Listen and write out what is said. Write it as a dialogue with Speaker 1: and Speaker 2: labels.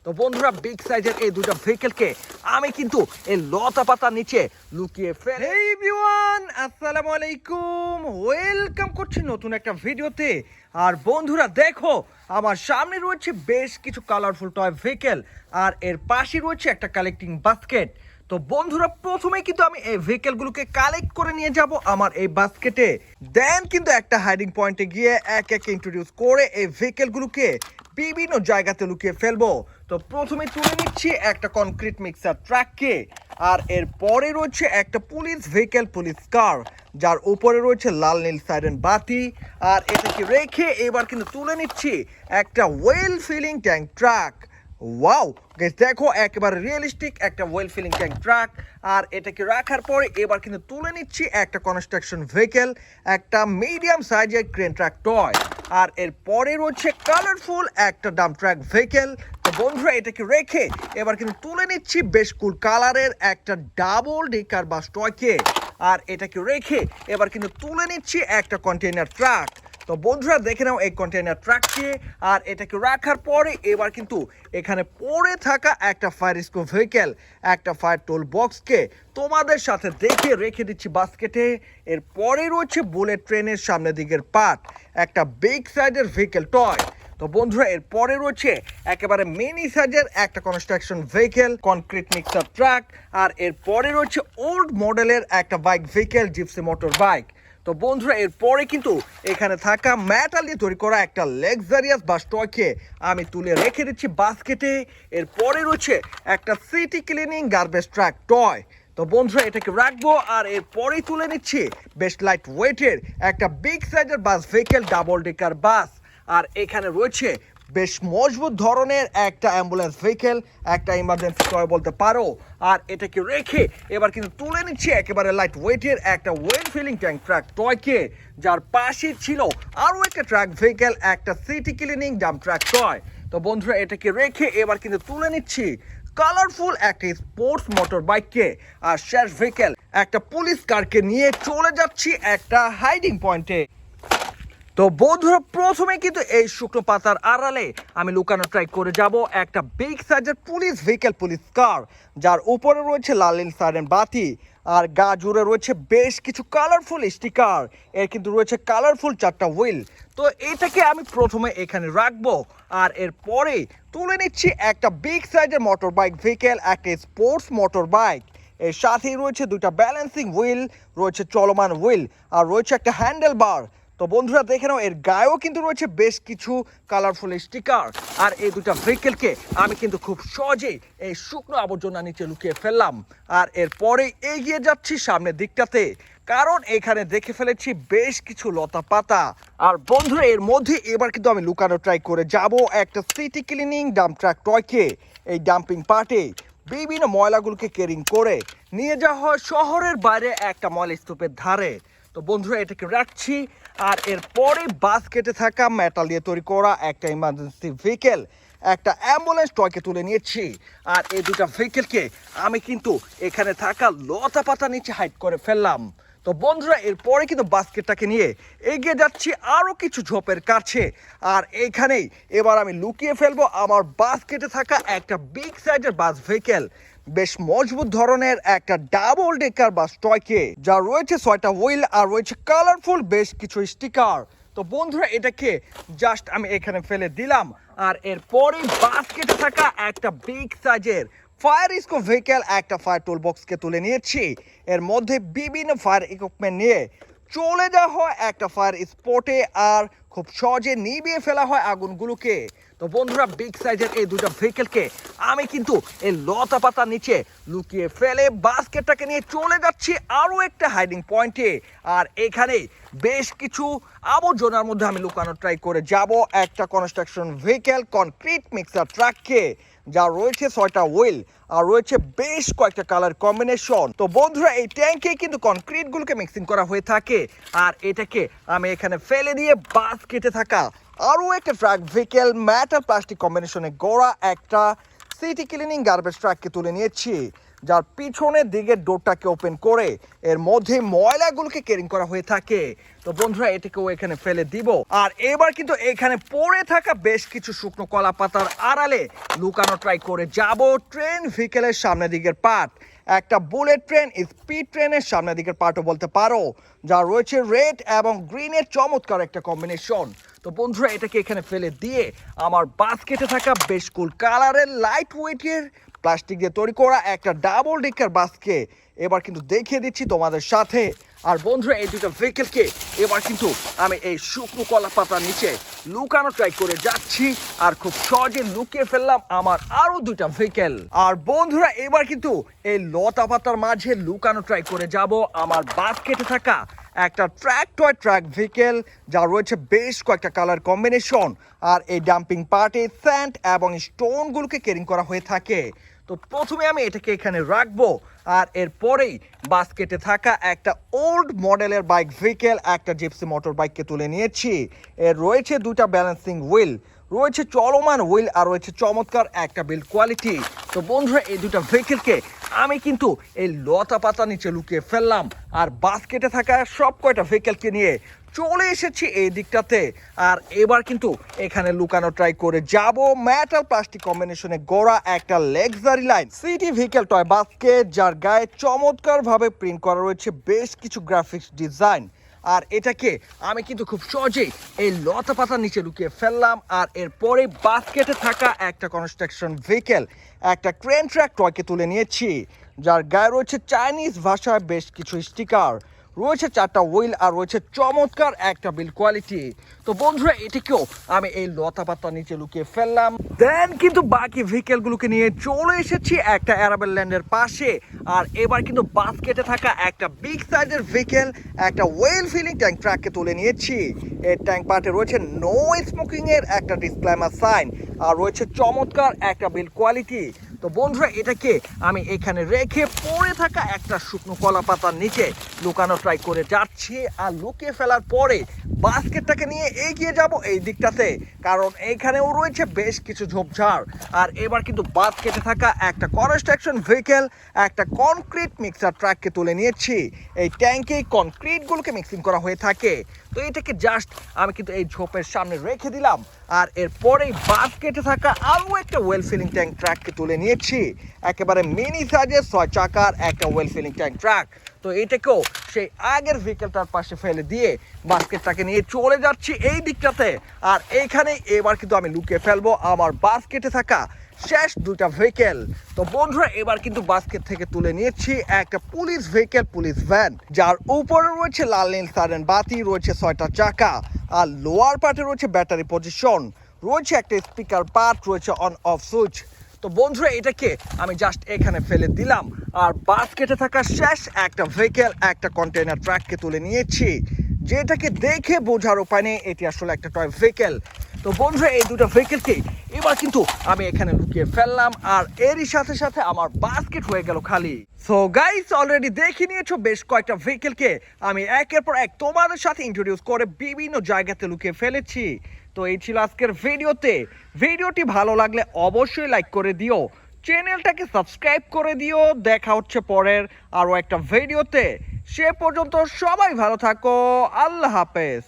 Speaker 1: তো বন্ধুরা বিগ সাইজের এই দুটো ভেহিকেলকে আমি কিন্তু এই লতা পাতার নিচে লুকিয়ে ফেলে। হেই এভরিওয়ান, আসসালামু আলাইকুম, ওয়েলকাম করছি নতুন একটা ভিডিওতে। আর বন্ধুরা দেখো, আমার সামনে রয়েছে বেশ কিছু কালারফুল টয় ভেহিকেল, আর এর পাশে রয়েছে একটা কালেক্টিং বাস্কেট। তো বন্ধুরা প্রথমেই কিন্তু আমি এই ভেহিকেলগুলোকে কালেক্ট করে নিয়ে যাব আমার এই বাস্কেটে, দেন কিন্তু একটা হাইডিং পয়েন্টে গিয়ে এক এক ইন্ট্রোডিউস করে এই ভেহিকেলগুলোকে বিভিন্ন জায়গাতে লুকিয়ে ফেলবো। তো প্রথমে তুলে নিচ্ছি একটা কনক্রিট মিক্সার ট্রাককে, আর এর পরে রয়েছে একটা পুলিশ ভেহিকেল, পুলিশ কার, যার উপরে রয়েছে লাল নীল সাইরেন বাতি। আর এটাকে রেখে এবার কিন্তু তুলে নিচ্ছি একটা oil filling tank truck. Wow guys, দেখো একেবারে রিয়েলিস্টিক একটা ওয়েল ফিলিং ট্যাঙ্ক ট্রাক। আর এটাকে রাখার পরে এবার কিন্তু তুলে নিচ্ছি একটা কনস্ট্রাকশন ভেহিকেল, একটা মিডিয়াম সাইজের ক্রেন ট্রাক টয়। আর এর পরে রয়েছে কালারফুল একটা ডাম্প ট্রাক ভেহিকেল। তো বন্ধুরা এটাকে রেখে এবার কিন্তু তুলে নিচ্ছি বেশ কুল কালারের একটা ডাবল ডেকার বাস টয়কে। আর এটাকে রেখে এবার কিন্তু তুলে নিচ্ছি একটা কন্টেইনার ট্রাক। তো বন্ধুরা দেখে নাও এই কন্টেইনার ট্রাককে। আর এটাকে রাখার পরে এবার কিন্তু এখানে পড়ে থাকা একটা ফায়ার স্কোপ ভেহিকেল, একটা ফায়ার টোল বক্সকে তোমাদের সাথে দেখে রেখে দিচ্ছি বাস্কেটে। এর পরে রয়েছে বুলেট ট্রেনের সামনের দিকের পার্ট, একটা বিগ সাইজের ভেহিকেল টয়। তো বন্ধুরা এর পরে রয়েছে একেবারে মিনি সাইজের একটা construction vehicle, concrete mixer truck. আর এর পরে রয়েছে ওল্ড মডেলের একটা bike vehicle, gypsy motor bike. তো বন্ধুরা এর পরে কিন্তু এখানে থাকা মেটাল দিয়ে তৈরি করা একটা লাক্সারিয়াস বাস টয়কে আমি তুলে রেখে দিচ্ছি বাস্কেটে। এর পরে রয়েছে একটা city cleaning garbage truck toy. তো বন্ধুরা এটাকে রাখবো। আর এর পরেই তুলে নিচ্ছি বেশ লাইট ওয়েটের একটা বিগ সাইজের বাস ভেহিকেল, ডাবল ডেকার বাস। আর এখানে রয়েছে বেশ মজবুত ধরনের একটা অ্যাম্বুলেন্স ভেহিকেল, একটা ইমার্জেন্সি টয় বলতে পারো। আর এটাকে রেখে এবার কিন্তু তুলে নিচ্ছে একেবারে লাইট ওয়েটের একটা ওয়েল ফিলিং ট্যাঙ্ক ট্রাক টয়কে, যার পাশে ছিল আরও একটা ট্রাক ভেহিকেল, একটা city cleaning dump truck toy. তো বন্ধুরা এটাকে রেখে এবার কিন্তু তুলে নিচ্ছি কালারফুল একটা স্পোর্টস মোটর বাইককে, আর শেষ ভেহিকেল একটা পুলিশ কারকে নিয়ে চলে যাচ্ছি একটা হাইডিং পয়েন্টে। তো বন্ধুরা প্রথমে কিন্তু এই শুকনো পাতার আড়ালে আমি লুকানো ট্রাই করে যাব একটা বিগ সাইজের পুলিশ ভেহিকেল, পুলিশ কার, যার উপরে রয়েছে লাল নীল সাইরেন বাতি। আর গা জুড়ে রয়েছে বেশ কিছু কালারফুল স্টিকার, এর কিন্তু রয়েছে কালারফুল চারটা হুইল। তো এটাকে আমি প্রথমে এখানে রাখবো। আর এরপরে তুলে নিচ্ছি একটা বিগ সাইজের মোটর বাইক ভেহিকেল, একটা স্পোর্টস মোটর বাইক। এর সাথেই রয়েছে দুইটা ব্যালেন্সিং হুইল, রয়েছে চলমান হুইল, আর রয়েছে একটা হ্যান্ডেল বার। তো বন্ধুরা দেখে নাও এর গায়েও কিন্তু রয়েছে বেশ কিছু কালারফুল স্টিকার। আর এই দুটা ভেহিকেলকে আমি কিন্তু খুব সহজেই এই শুকনো আবর্জনা নিচে লুকিয়ে ফেললাম। আর এরপরে এগিয়ে যাচ্ছি সামনের দিকটাতে, কারণ এখানে দেখে ফেলেছি বেশ কিছু লতা পাতা। আর বন্ধুরা এর মধ্যে এবার কিন্তু আমি লুকানো ট্রাই করে যাব একটা সিটি ক্লিনিং ডাম্প ট্রাক টয়কে। এই ডাম্পিং পার্টে বিভিন্ন ময়লাগুলোকে ক্যারিং করে নিয়ে যাওয়া হয় শহরের বাইরে একটা ময়লা স্তূপের ধারে। তো বন্ধুরা এটাকে রাখছি। আর এরপরে বাস্কেটে থাকা মেটাল দিয়ে তৈরি করা একটা ইমার্জেন্সি ভেহিকেল, একটা অ্যাম্বুলেন্স টয়কে তুলে নিয়েছি। আর এই দুটা ভেহিকেলকে আমি কিন্তু এখানে থাকা লতা পাতা নিচে হাইড করে ফেললাম। তো বন্ধুরা এরপরে কিন্তু বাস্কেটটাকে নিয়ে এগিয়ে যাচ্ছি আরও কিছু ঝোপের কাছে। আর এইখানেই এবার আমি লুকিয়ে ফেলবো আমার বাস্কেটে থাকা একটা বিগ সাইজের বাস ভেহিকেল, বেশ মজবুত ধরনের একটা ডাবল ডেকার বাস টয়কে, যা রয়েছে 6টা হুইল আর রয়েছে কালারফুল বেশ কিছু স্টিকার। তো বন্ধুরা এটাকে জাস্ট আমি এখানে ফেলে দিলাম। আর এরপরে বাস্কেটে থাকা একটা বিগ সাইজের ফায়ার স্কোপ ভেহিকেল, একটা ফায়ার টুল বক্সকে তুলে নিয়েছি। এর মধ্যে বিভিন্ন ফায়ার ইকুইপমেন্ট নিয়ে চলে যাওয়া হয় একটা ফায়ার স্পটে, আর খুব সহজে নিভিয়ে ফেলা হয় আগুনগুলোকে। তো বন্ধুরা বিগ সাইজের এই দুটো ভেহিকেলকে আমি কিন্তু এই লতা পাতার নিচে লুকিয়ে ফেলে বাস্কেটটাকে নিয়ে চলে যাচ্ছি আরও একটা হাইডিং পয়েন্টে। আর এখানে বেশ কিছু আবর্জনার মধ্যে আমি লুকানো ট্রাই করে যাব একটা কনস্ট্রাকশন ভেহিকেল, কনক্রিট মিক্সার ট্রাককে, যা রয়েছে 6টা হুইল আর রয়েছে বেশ কয়েকটা কালার কম্বিনেশন। তো বন্ধুরা এই ট্যাঙ্কে কিন্তু কনক্রিটগুলোকে মিক্সিং করা হয়ে থাকে। আর এটাকে আমি এখানে ফেলে দিয়ে বাস্কেটে থাকা আরও একটা ট্রাক ভেহিকেল, ম্যাটার প্লাস্টিক কম্বিনেশনে গড়া একটা সিটি ক্লিনিং গার্বেজ ট্রাককে তুলে নিয়েছি, যার পিছনের দিকের ডোরটাকে ওপেন করে এর মধ্যে ময়লাগুলোকে ক্যারিং করা হয়ে থাকে। তো বন্ধুরা এটাকেও এখানে ফেলে দিব। আর এবার কিন্তু এখানে পড়ে থাকা বেশ কিছু শুকনো কলা পাতার আড়ালে লুকানো ট্রাই করে যাব ট্রেন ভেহিকেলের সামনের দিকের পার্ট, একটা বুলেট ট্রেন, স্পিড ট্রেনের সামনের দিকের পার্টও বলতে পারো, যা রয়েছে রেড এবং গ্রিনের চমৎকার একটা কম্বিনেশন। তো বন্ধুরা এটাকে এখানে ফেলে দিয়ে আমার বাস্কেটে থাকা বেশ কুল কালারের লাইট ওয়েটের প্লাস্টিক দিয়ে তৈরি করা একটা ডাবল ডেকার বাসকে এবার কিন্তু দেখিয়ে দিচ্ছি তোমাদের সাথে। আর বন্ধুরা এই দুটো ভেহিকেলকে এবার কিন্তু আমি এই শুকনো কলা পাতার নিচে লুকানো ট্রাই করে যাচ্ছি, আর খুব সহজে লুকিয়ে ফেললাম আমার আরো দুইটা ভেহিকেল। আর বন্ধুরা এবার কিন্তু এই লতা পাতার মাঝে লুকানো ট্রাই করে যাব আমার বাস্কেটে থাকা একটা ট্রাক ভেহিকেল, যা রয়েছে বেশ কয়েকটা কালার কম্বিনেশন। আর এই ডাম্পিং পার্টে স্যান্ড এবং স্টোনগুলোকে ক্যারিং করা হয়ে থাকে। তো প্রথমে আমি এটাকে এখানে রাখবো, আর এরপরেই বাস্কেটে থাকা একটা ওল্ড মডেলের বাইক ভেহিকেল, একটা জিপসি মোটর বাইককে তুলে নিয়েছি। এর রয়েছে দুটা ব্যালেন্সিং হুইল, রয়েছে চলমান হুইল, আর রয়েছে চমৎকার একটা বিল্ড কোয়ালিটি। তো বন্ধুরা এই দুটা ভেহিকেলকে আমি কিন্তু এই লতা পাতা নিচে লুকিয়ে ফেললাম, আর বাস্কেটে থাকা সব কয়টা ভেহিকেলকে নিয়ে চলে এসেছি এই দিকটাতে। আর এবার কিন্তু এখানে লুকানো ট্রাই করে যাব মেটাল প্লাস্টিক কম্বিনেশনে গড়া একটা luxury line city vehicle toy basket, যার গায়ে চমৎকার ভাবে প্রিন্ট করা রয়েছে বেশ কিছু গ্রাফিক্স ডিজাইন। আর এটাকে আমি কিন্তু খুব সহজেই এই লতা পাতার নিচে লুকিয়ে ফেললাম। আর এরপরে বাস্কেটে থাকা একটা কনস্ট্রাকশন ভেহিকেল, একটা ক্রেন ট্রাক টয়কে তুলে নিয়েছি, যার গায়ে রয়েছে চাইনিজ ভাষায় বেশ কিছু স্টিকার, রয়েছে চারটা হুইল, আর রয়েছে চমৎকার একটা বিল্ড কোয়ালিটি। তো বন্ধুরা এটাকেও আমি এই লতা পাতার নিচে লুকিয়ে ফেললাম। দেন কিন্তু বাকি ভেহিকেলগুলোকে নিয়ে চলে এসেছি একটা অ্যারাবেল ল্যান্ডের পাশে। আর এবার কিন্তু বাস্কেটে থাকা একটা বিগ সাইজের ভেহিকেল, একটা ওয়েল ফিলিং ট্যাঙ্ক ট্রাককে তুলে নিয়েছি। এর ট্যাঙ্ক পার্টে রয়েছে নো স্মোকিং এর একটা ডিসক্লেমার সাইন, আর রয়েছে চমৎকার একটা বিল্ড কোয়ালিটি। তো বন্ধুরা এটাকে আমি এখানে রেখে পড়ে থাকা একটা শুকনো কলা পাতার নিচে লুকানো ট্রাই করে যাচ্ছি। আর লুকিয়ে ফেলার পরে বাস্কেটটাকে নিয়ে এগিয়ে যাব এই দিকটাতে, কারণ এইখানেও রয়েছে বেশ কিছু ঝোপঝাড়। আর এবার কিন্তু বাস্কেটে থাকা একটা কনস্ট্রাকশন ভেহিকেল, একটা কনক্রিট মিক্সার ট্রাককে তুলে নিয়েছি। এই ট্যাঙ্কে কনক্রিটগুলোকে মিক্সিং করা হয়ে থাকে। তো এটাকে জাস্ট আমি কিন্তু এই ঝোপের সামনে রেখে দিলাম। আর এরপরেই বাস্কেটে থাকা আরও একটা ওয়েল ফিলিং ট্যাঙ্ক ট্রাককে তুলে নিয়েছি, একেবারে মিনি সাইজের 6 চাকার একটা ওয়েল ফিলিং ট্যাঙ্ক ট্রাক। তো এটাকেও সেই আগের ভেহিকেলটার পাশে ফেলে দিয়ে বাস্কেটটাকে নিয়ে চলে যাচ্ছি এই দিকটাতে। আর এইখানেই এবার কিন্তু আমি লুকিয়ে ফেলবো আমার বাস্কেটে থাকা শেষ দুটা ভেহিকেল। তো বন্ধুরা এবার কিন্তু বাস্কেট থেকে তুলে নিয়েছি একটা পুলিশ ভেহিকেল, পুলিশ ভ্যান, যার উপরে রয়েছে লাল নীল সাইরেন বাতি, রয়েছে 6টা চাকা, আর লোয়ার পার্টে রয়েছে ব্যাটারি পজিশন, রয়েছে একটা স্পিকার পার্ট, রয়েছে অন অফ সুইচ। তো বন্ধুরা এটাকে আমি জাস্ট এখানে ফেলে দিলাম। আর বাস্কেটে থাকা শেষ একটা ভেহিকেল, একটা কন্টেনার ট্রাককে তুলে নিয়েছি, যেটাকে দেখে বোঝার উপায় নেই এটি আসলে একটা টয় ভেহিকেল। তো বন্ধুরা এই দুটো ভেহিকেলকে এবার কিন্তু আমি এখানে লুকিয়ে ফেললাম, আর এরই সাথে সাথে আমার বাস্কেট হয়ে গেল খালি। সো গাইস অলরেডি দেখে নিয়েছো বেশ কয়েকটা ভেহিকেলকে আমি একের পর এক তোমাদের সাথে ইন্ট্রোডিউস করে বিভিন্ন জায়গাতে লুকিয়ে ফেলেছি। তো এই ছিল আজকের ভিডিওটি ভালো লাগলে অবশ্যই লাইক করে দিও, চ্যানেলটাকে সাবস্ক্রাইব করে দিও। দেখা হচ্ছে পরের আরও একটা ভিডিওতে, সে পর্যন্ত সবাই ভালো থাকো, আল্লাহ হাফেজ।